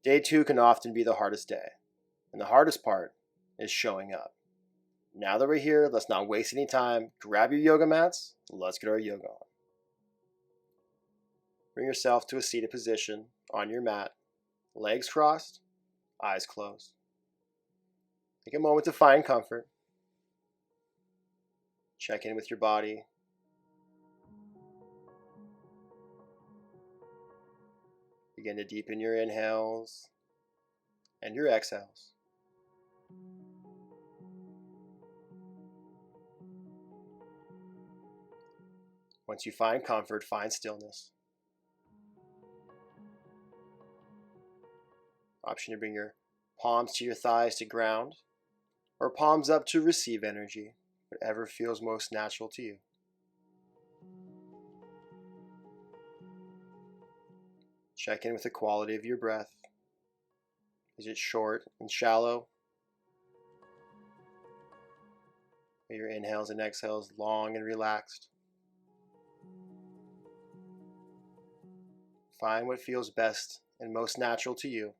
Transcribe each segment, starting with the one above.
Day 2 can often be the hardest day, and the hardest part is showing up. Now that we're here, let's not waste any time. Grab your yoga mats. Let's get our yoga on. Bring yourself to a seated position on your mat, legs crossed, eyes closed. Take a moment to find comfort. Check in with your body. Begin to deepen your inhales and your exhales. Once you find comfort, find stillness. Option to bring your palms to your thighs to ground, or palms up to receive energy, whatever feels most natural to you. Check in with the quality of your breath. Is it short and shallow? Are your inhales and exhales long and relaxed? Find what feels best and most natural to you.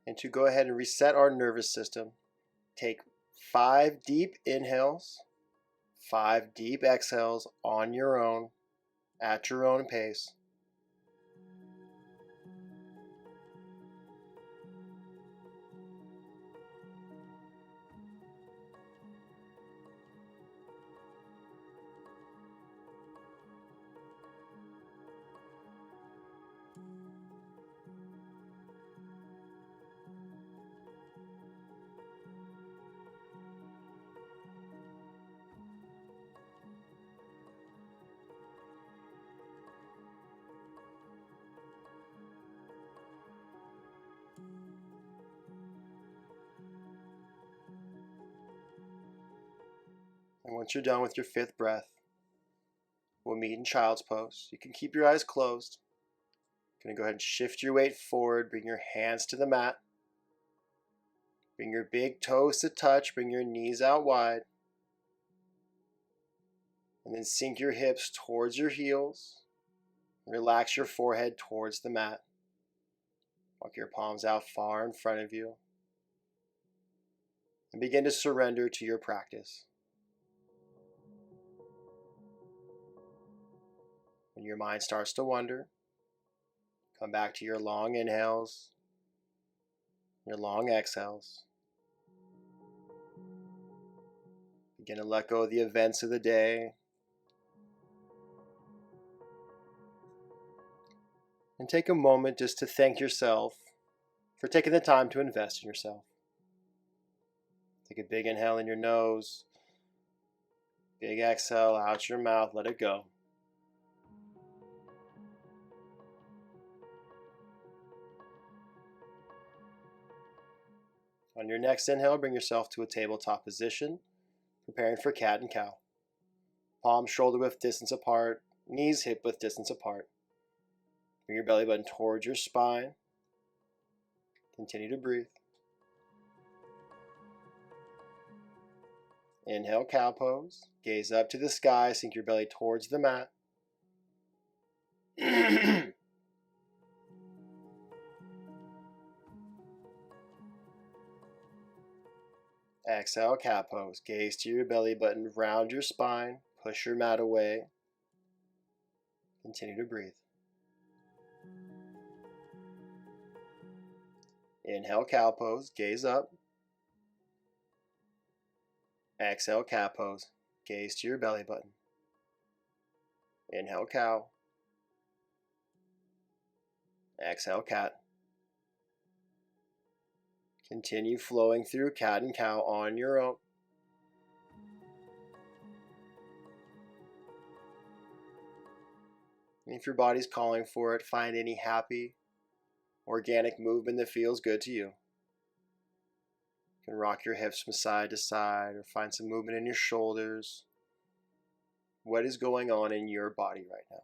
And to go ahead and reset our nervous system, take 5 deep inhales, 5 deep exhales on your own, at your own pace. And once you're done with your 5th breath, we'll meet in child's pose. You can keep your eyes closed. You're going to go ahead and shift your weight forward. Bring your hands to the mat. Bring your big toes to touch. Bring your knees out wide. And then sink your hips towards your heels. Relax your forehead towards the mat. Walk your palms out far in front of you. And begin to surrender to your practice. When your mind starts to wander, come back to your long inhales, your long exhales. Begin to let go of the events of the day. And take a moment just to thank yourself for taking the time to invest in yourself. Take a big inhale in your nose, big exhale out your mouth, let it go. On your next inhale, bring yourself to a tabletop position, preparing for cat and cow. Palms shoulder width distance apart, knees hip width distance apart. Bring your belly button towards your spine. Continue to breathe. Inhale, cow pose. Gaze up to the sky, sink your belly towards the mat. Exhale, cat pose. Gaze to your belly button, round your spine, push your mat away. Continue to breathe. Inhale, cow pose. Gaze up. Exhale, cat pose. Gaze to your belly button. Inhale, cow. Exhale, cat. Continue flowing through cat and cow on your own. And if your body's calling for it, find any happy, organic movement that feels good to you. You can rock your hips from side to side or find some movement in your shoulders. What is going on in your body right now?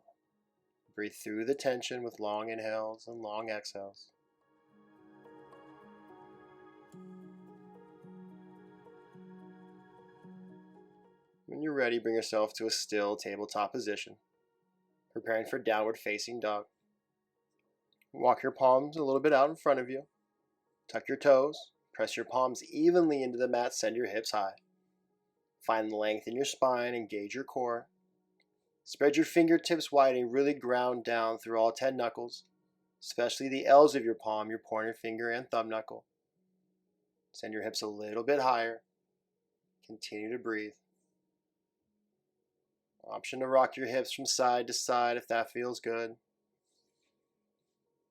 Breathe through the tension with long inhales and long exhales. When you're ready, bring yourself to a still tabletop position, preparing for downward facing dog. Walk your palms a little bit out in front of you. Tuck your toes. Press your palms evenly into the mat. Send your hips high. Find length in your spine. Engage your core. Spread your fingertips wide and really ground down through all 10 knuckles, especially the L's of your palm, your pointer finger and thumb knuckle. Send your hips a little bit higher. Continue to breathe. Option to rock your hips from side to side if that feels good.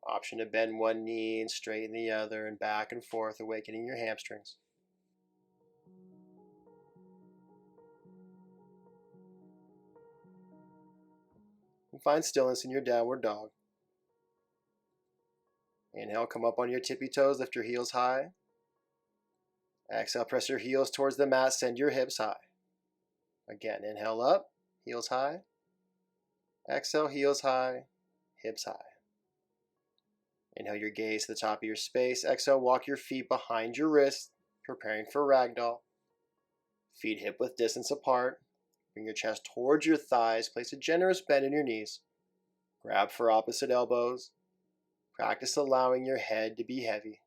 Option to bend one knee and straighten the other and back and forth, awakening your hamstrings. And find stillness in your downward dog. Inhale, come up on your tippy toes, lift your heels high. Exhale, press your heels towards the mat, send your hips high. Again, inhale up, heels high. Exhale, heels high, hips high. Inhale your gaze to the top of your space. Exhale, walk your feet behind your wrists, preparing for ragdoll. Feet hip width distance apart. Bring your chest towards your thighs. Place a generous bend in your knees. Grab for opposite elbows. Practice allowing your head to be heavy.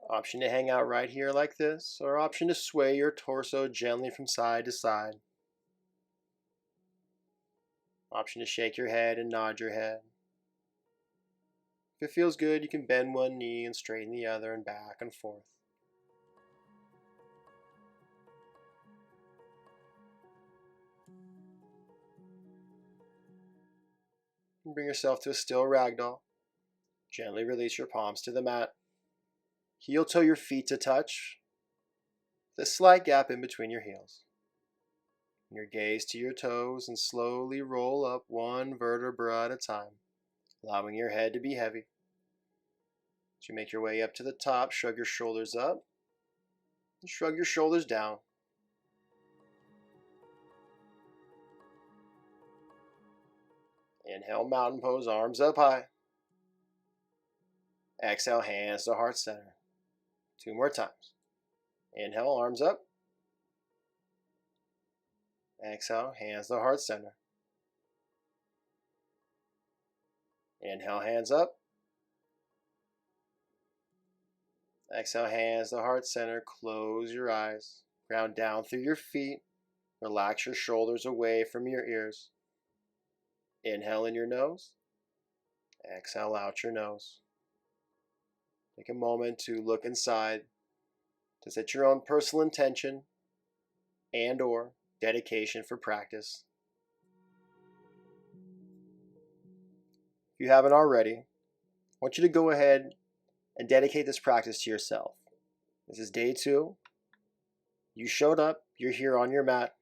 Option to hang out right here like this, or option to sway your torso gently from side to side. Option to shake your head and nod your head. If it feels good, you can bend one knee and straighten the other and back and forth. And bring yourself to a still ragdoll. Gently release your palms to the mat. Heel toe your feet to touch, with a slight gap in between your heels. Your gaze to your toes and slowly roll up one vertebra at a time, allowing your head to be heavy. As you make your way up to the top, shrug your shoulders up and shrug your shoulders down. Inhale, mountain pose, arms up high. Exhale, hands to heart center. 2 more times. Inhale, arms up. Exhale, hands to heart center. Inhale, hands up. Exhale, hands to heart center. Close your eyes. Ground down through your feet. Relax your shoulders away from your ears. Inhale in your nose. Exhale out your nose. Take a moment to look inside, to set your own personal intention and or dedication for practice. If you haven't already, I want you to go ahead and dedicate this practice to yourself. This is day 2. You showed up. You're here on your mat.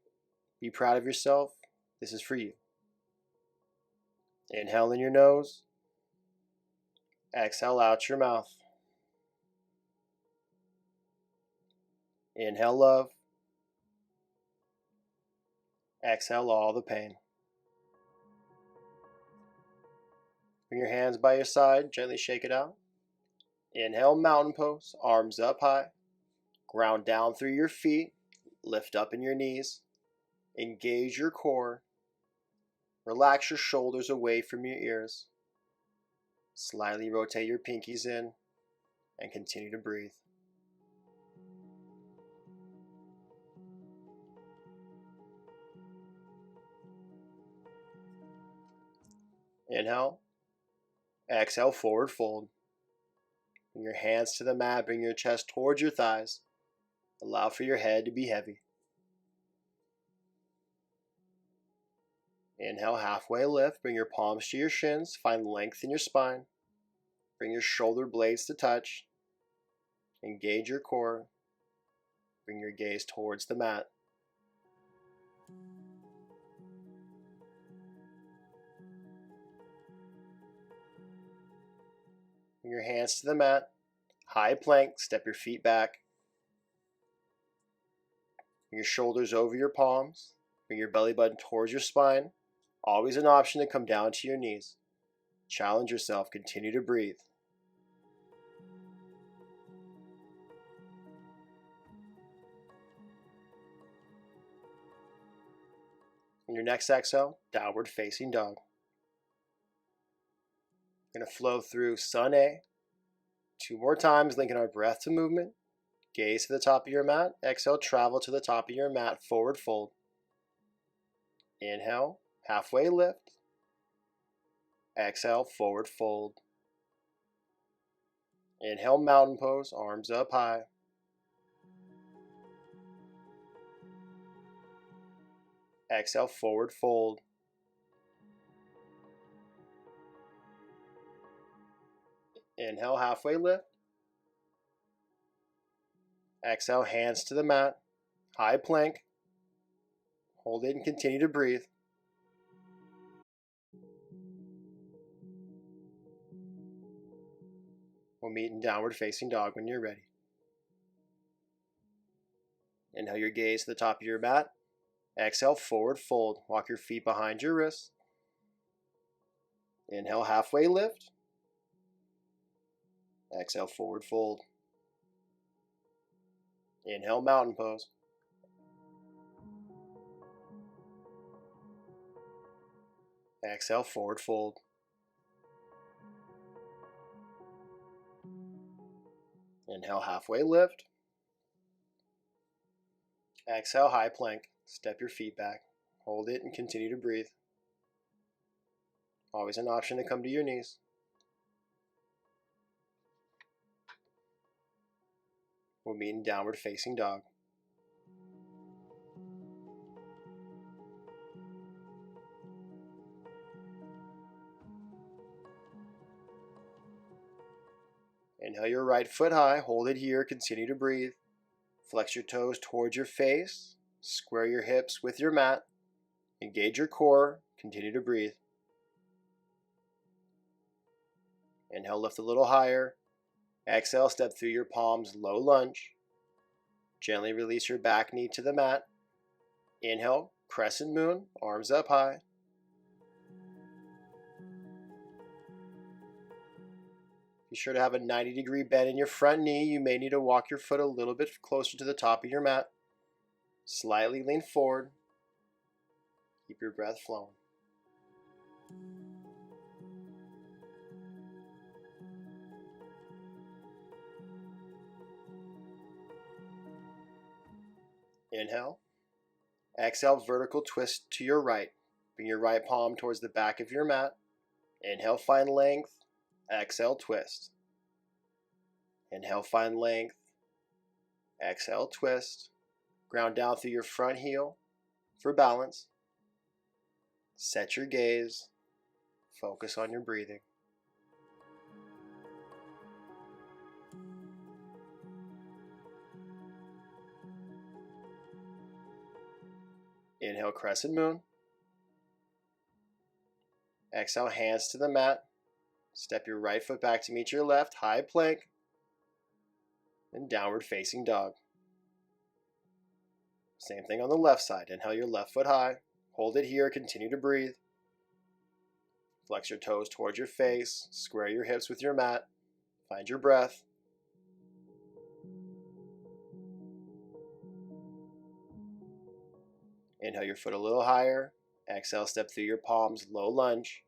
Be proud of yourself. This is for you. Inhale in your nose. Exhale out your mouth. Inhale love. Exhale all the pain. Bring your hands by your side. Gently shake it out. Inhale, mountain pose. Arms up high. Ground down through your feet. Lift up in your knees. Engage your core. Relax your shoulders away from your ears. Slightly rotate your pinkies in and continue to breathe. Inhale. Exhale, forward fold. Bring your hands to the mat. Bring your chest towards your thighs. Allow for your head to be heavy. Inhale, halfway lift. Bring your palms to your shins. Find length in your spine. Bring your shoulder blades to touch. Engage your core. Bring your gaze towards the mat. Bring your hands to the mat. High plank. Step your feet back. Bring your shoulders over your palms. Bring your belly button towards your spine. Always an option to come down to your knees. Challenge yourself. Continue to breathe. On your next exhale, downward facing dog. We're going to flow through Sun A. 2 more times, linking our breath to movement. Gaze to the top of your mat. Exhale, travel to the top of your mat, forward fold. Inhale, halfway lift. Exhale, forward fold. Inhale, mountain pose, arms up high. Exhale, forward fold. Inhale, halfway lift. Exhale, hands to the mat, high plank. Hold it and continue to breathe. We'll meet in downward facing dog when you're ready. Inhale your gaze to the top of your mat. Exhale, forward fold. Walk your feet behind your wrists. Inhale, halfway lift. Exhale, forward fold. Inhale, mountain pose. Exhale, forward fold. Inhale, halfway lift. Exhale, high plank. Step your feet back. Hold it and continue to breathe. Always an option to come to your knees. We'll meet in downward facing dog. Inhale your right foot high, hold it here, continue to breathe. Flex your toes towards your face, square your hips with your mat, engage your core, continue to breathe. Inhale, lift a little higher. Exhale, step through your palms, low lunge. Gently release your back knee to the mat. Inhale, crescent moon, arms up high. Be sure to have a 90-degree bend in your front knee. You may need to walk your foot a little bit closer to the top of your mat. Slightly lean forward. Keep your breath flowing. Inhale. Exhale, vertical twist to your right. Bring your right palm towards the back of your mat. Inhale, find length. Exhale, twist. Inhale, find length. Exhale, twist. Ground down through your front heel for balance. Set your gaze. Focus on your breathing. Inhale, crescent moon. Exhale, hands to the mat. Step your right foot back to meet your left, high plank. And downward facing dog. Same thing on the left side. Inhale your left foot high. Hold it here, continue to breathe. Flex your toes towards your face. Square your hips with your mat. Find your breath. Inhale your foot a little higher. Exhale, step through your palms, low lunge.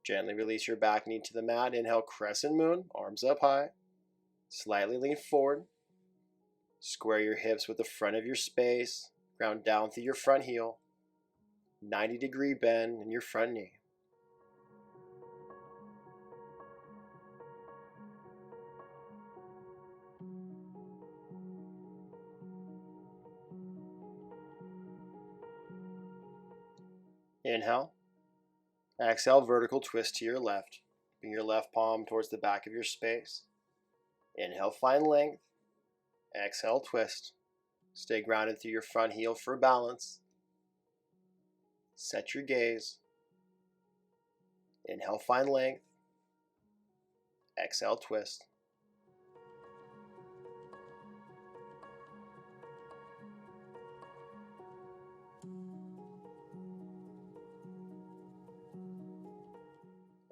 Gently release your back knee to the mat. Inhale, crescent moon, arms up high. Slightly lean forward. Square your hips with the front of your space. Ground down through your front heel. 90-degree bend in your front knee. Inhale. Exhale, vertical twist to your left. Bring your left palm towards the back of your space. Inhale, find length. Exhale, twist. Stay grounded through your front heel for balance. Set your gaze. Inhale, find length. Exhale, twist.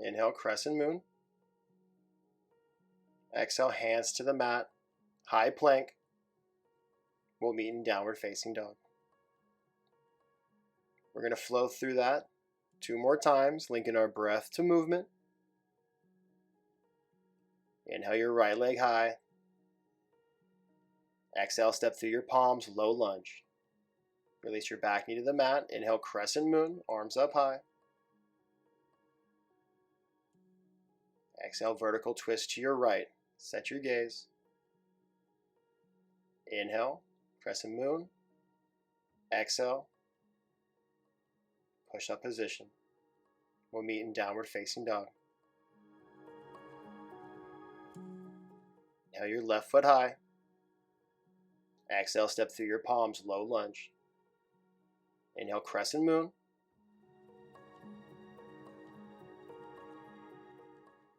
Inhale, crescent moon. Exhale, hands to the mat, high plank. We'll meet in downward facing dog. We're going to flow through that 2 more times, linking our breath to movement. Inhale your right leg high. Exhale, step through your palms, low lunge. Release your back knee to the mat. Inhale, crescent moon, arms up high. Exhale, vertical twist to your right. Set your gaze. Inhale, crescent moon. Exhale, push up position. We'll meet in downward facing dog. Inhale your left foot high. Exhale, step through your palms, low lunge. Inhale, crescent moon.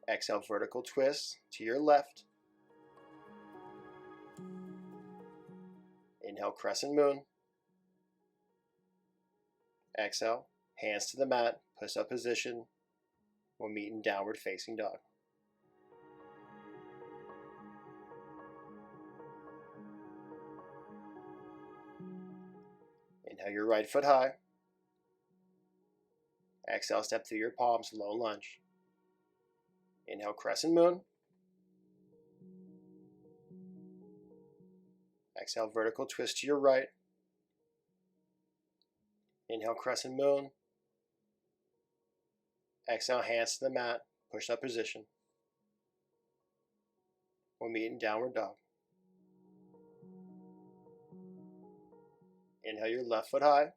Exhale, vertical twist to your left. Inhale, crescent moon. Exhale, hands to the mat, push up position. We'll meet in downward facing dog. Inhale your right foot high. Exhale, step through your palms, low lunge. Inhale, crescent moon. Exhale, vertical twist to your right. Inhale, crescent moon. Exhale, hands to the mat, push up position. We'll meet in downward dog. Inhale your left foot high.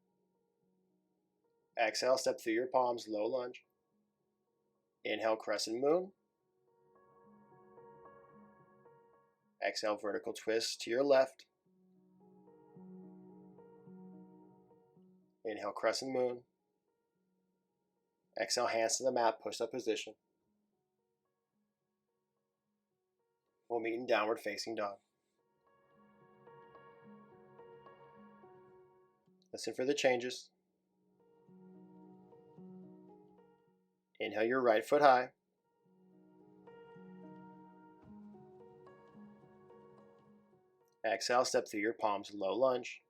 Exhale, step through your palms, low lunge. Inhale, crescent moon. Exhale, vertical twist to your left. Inhale, crescent moon. Exhale, hands to the mat, push up position. We'll meet in downward facing dog. Listen for the changes. Inhale your right foot high. Exhale, step through your palms, low lunge.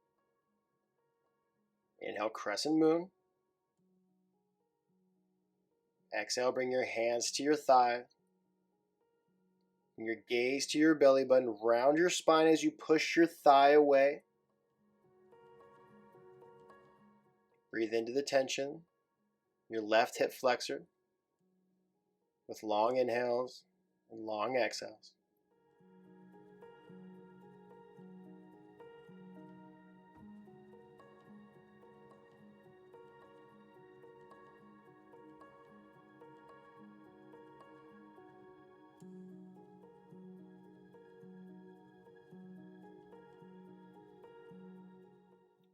Inhale, crescent moon. Exhale, bring your hands to your thigh. Bring your gaze to your belly button. Round your spine as you push your thigh away. Breathe into the tension. Your left hip flexor with long inhales and long exhales.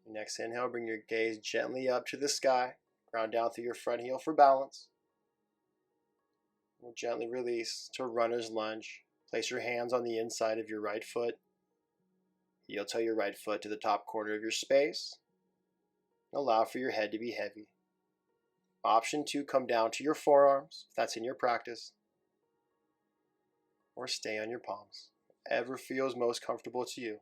Next inhale, bring your gaze gently up to the sky. Ground down through your front heel for balance. We'll gently release to a runner's lunge. Place your hands on the inside of your right foot. Heel toe your right foot to the top corner of your space. Allow for your head to be heavy. Option 2, come down to your forearms, if that's in your practice. Or stay on your palms. Whatever feels most comfortable to you.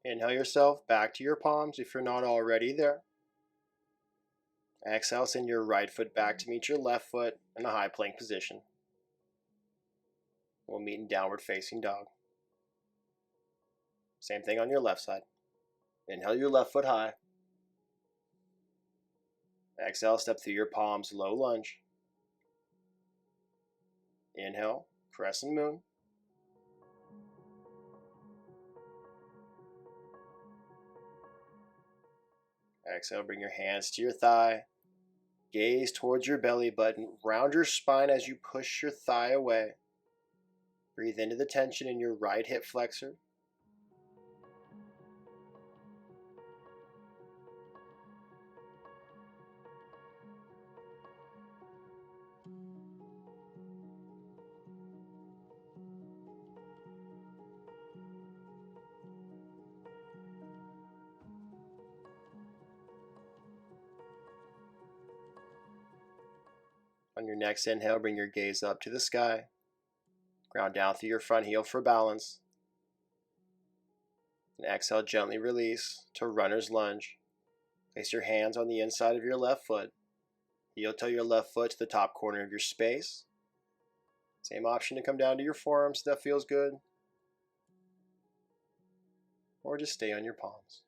Inhale yourself back to your palms if you're not already there. Exhale, send your right foot back to meet your left foot in a high plank position. We'll meet in downward facing dog. Same thing on your left side. Inhale your left foot high. Exhale, step through your palms, low lunge. Inhale, crescent moon. Exhale, bring your hands to your thigh. Gaze towards your belly button. Round your spine as you push your thigh away. Breathe into the tension in your right hip flexor. On your next inhale, bring your gaze up to the sky. Ground down through your front heel for balance. And exhale, gently release to runner's lunge. Place your hands on the inside of your left foot. Heel toe your left foot to the top corner of your space. Same option to come down to your forearms if that feels good. Or just stay on your palms.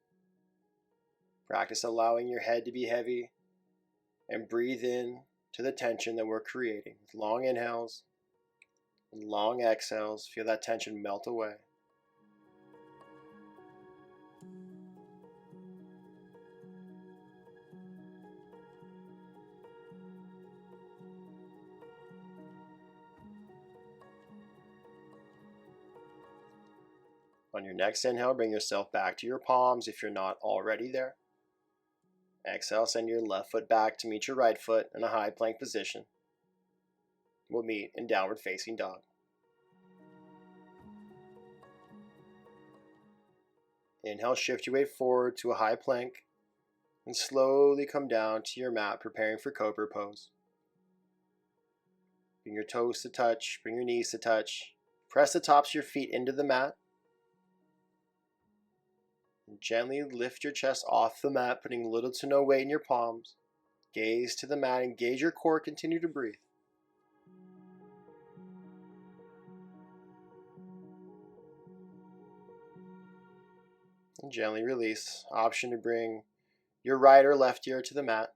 Practice allowing your head to be heavy and breathe in to the tension that we're creating with long inhales and long exhales. Feel that tension melt away. On your next inhale, bring yourself back to your palms if you're not already there. Exhale, send your left foot back to meet your right foot in a high plank position. We'll meet in downward facing dog. Inhale, shift your weight forward to a high plank and slowly come down to your mat, preparing for cobra pose. Bring your toes to touch, bring your knees to touch. Press the tops of your feet into the mat. And gently lift your chest off the mat, putting little to no weight in your palms. Gaze to the mat, engage your core, continue to breathe. And gently release. Option to bring your right or left ear to the mat.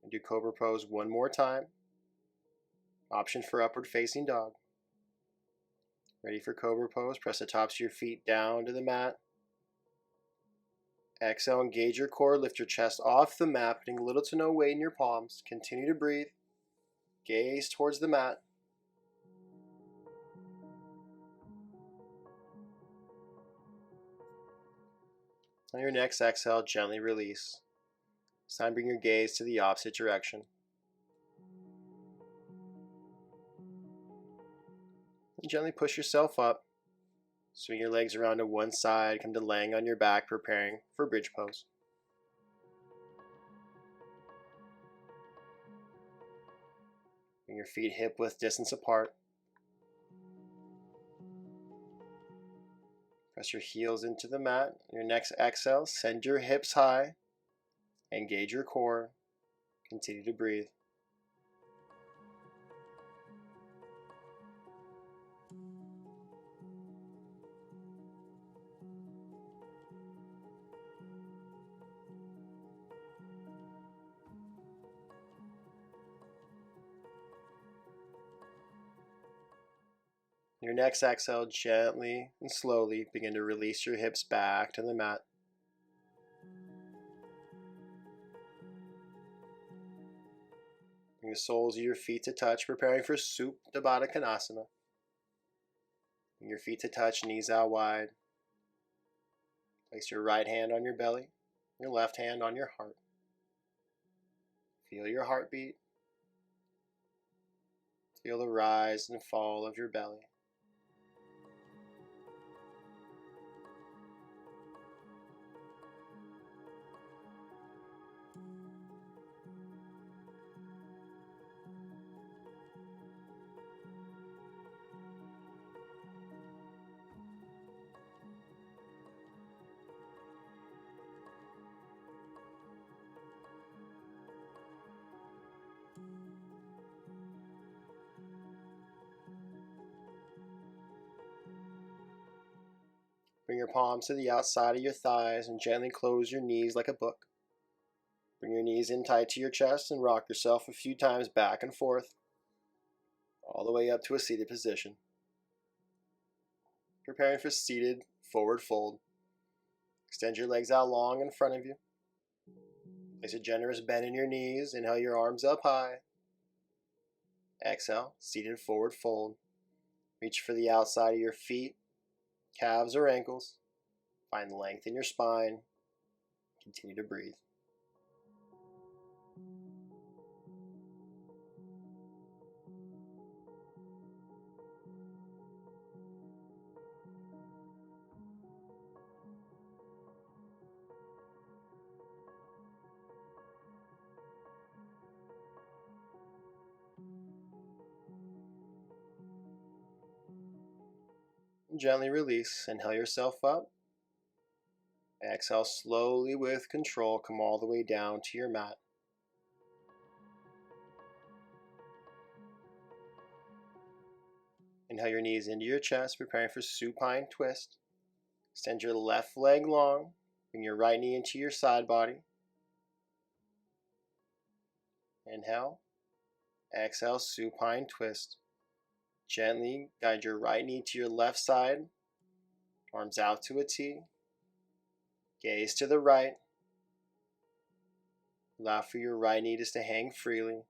And do cobra pose one more time. Option for upward facing dog. Ready for cobra pose. Press the tops of your feet down to the mat. Exhale, engage your core, lift your chest off the mat, putting little to no weight in your palms. Continue to breathe. Gaze towards the mat. On your next exhale, gently release. It's time to bring your gaze to the opposite direction. And gently push yourself up. Swing your legs around to one side, come to laying on your back, preparing for bridge pose. Bring your feet hip width distance apart. Press your heels into the mat. Your next exhale, send your hips high. Engage your core. Continue to breathe. Your next exhale, gently and slowly begin to release your hips back to the mat. Bring the soles of your feet to touch, preparing for Supta Baddha Konasana. Bring your feet to touch, knees out wide. Place your right hand on your belly, your left hand on your heart. Feel your heartbeat. Feel the rise and fall of your belly. Bring your palms to the outside of your thighs and gently close your knees like a book. Bring your knees in tight to your chest and rock yourself a few times back and forth, all the way up to a seated position. Preparing for seated forward fold. Extend your legs out long in front of you. Place a generous bend in your knees. Inhale your arms up high. Exhale, seated forward fold. Reach for the outside of your feet, calves or ankles. Find length in your spine. Continue to breathe. Gently release. Inhale yourself up. Exhale slowly with control. Come all the way down to your mat. Inhale your knees into your chest, preparing for supine twist. Extend your left leg long. Bring your right knee into your side body. Inhale. Exhale, supine twist. Gently guide your right knee to your left side. Arms out to a T. Gaze to the right. Allow for your right knee just to hang freely.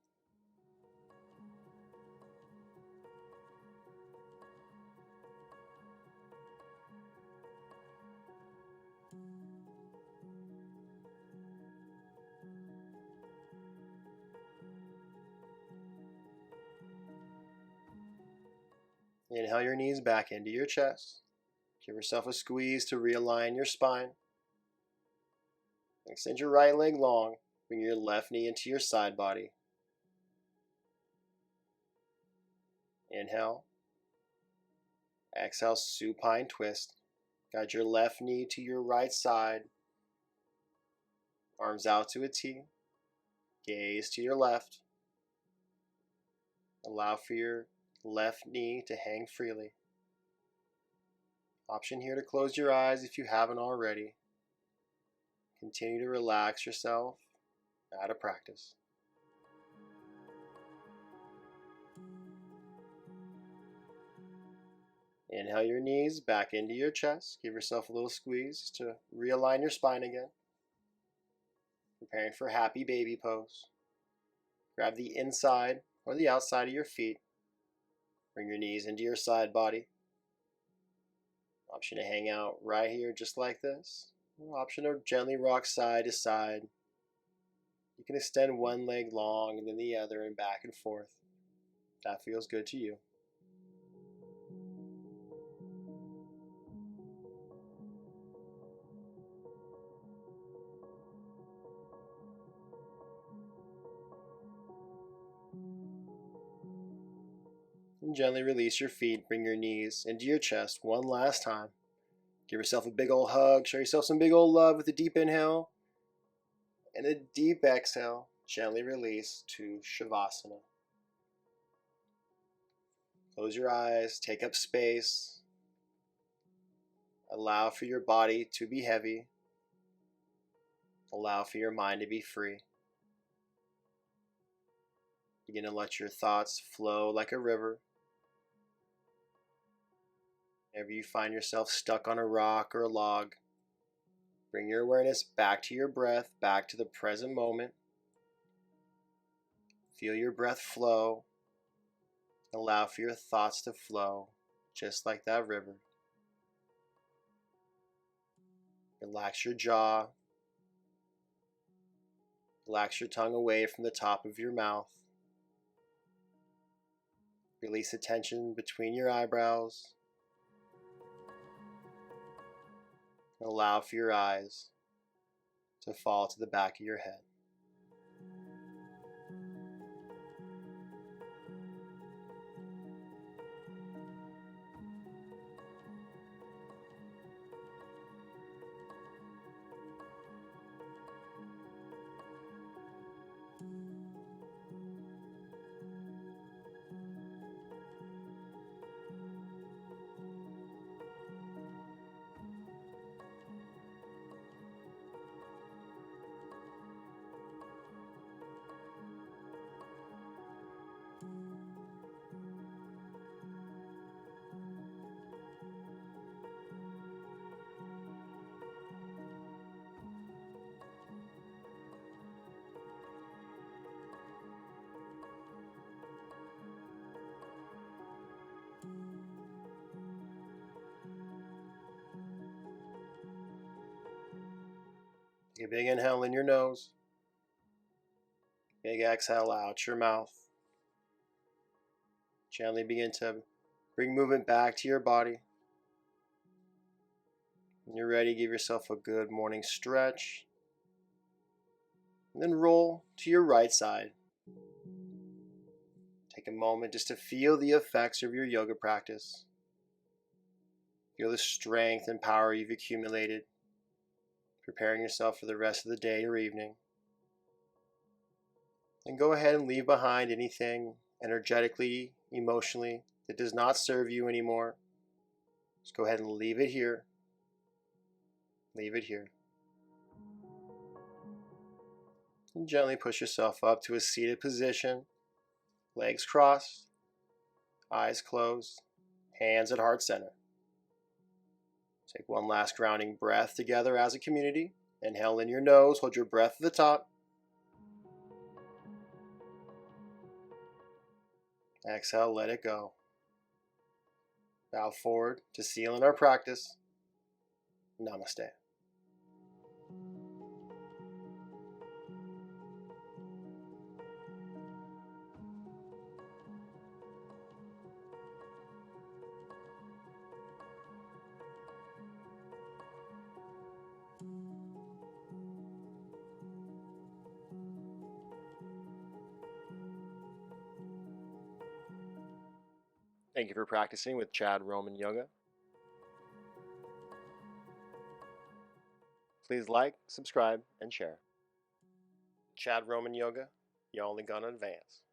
Inhale your knees back into your chest. Give yourself a squeeze to realign your spine. Extend your right leg long. Bring your left knee into your side body. Inhale. Exhale, supine twist. Guide your left knee to your right side. Arms out to a T. Gaze to your left. Allow for your left knee to hang freely. Option here to close your eyes if you haven't already. Continue to relax yourself out of practice. Inhale your knees back into your chest. Give yourself a little squeeze to realign your spine again. Preparing for happy baby pose. Grab the inside or the outside of your feet. Bring your knees into your side body. Option to hang out right here just like this. Option to gently rock side to side. You can extend one leg long and then the other and back and forth. That feels good to you. And gently release your feet. Bring your knees into your chest one last time. Give yourself a big old hug. Show yourself some big old love with a deep inhale. And a deep exhale. Gently release to Shavasana. Close your eyes. Take up space. Allow for your body to be heavy. Allow for your mind to be free. Begin to let your thoughts flow like a river. Whenever you find yourself stuck on a rock or a log, bring your awareness back to your breath, back to the present moment. Feel your breath flow. Allow for your thoughts to flow, just like that river. Relax your jaw. Relax your tongue away from the top of your mouth. Release the tension between your eyebrows. Allow for your eyes to fall to the back of your head. Take a big inhale in your nose. Big exhale out your mouth. Gently begin to bring movement back to your body. When you're ready, give yourself a good morning stretch. And then roll to your right side. Take a moment just to feel the effects of your yoga practice. Feel the strength and power you've accumulated, preparing yourself for the rest of the day or evening. And go ahead and leave behind anything energetically, emotionally, that does not serve you anymore. Just go ahead and leave it here. Leave it here. And gently push yourself up to a seated position. Legs crossed, eyes closed, hands at heart center. Take one last grounding breath together as a community. Inhale in your nose, hold your breath at the top. Exhale, let it go. Bow forward to seal in our practice. Namaste. Thank you for practicing with Chad Roman Yoga. Please like, subscribe, and share. Chad Roman Yoga, you're only gonna advance.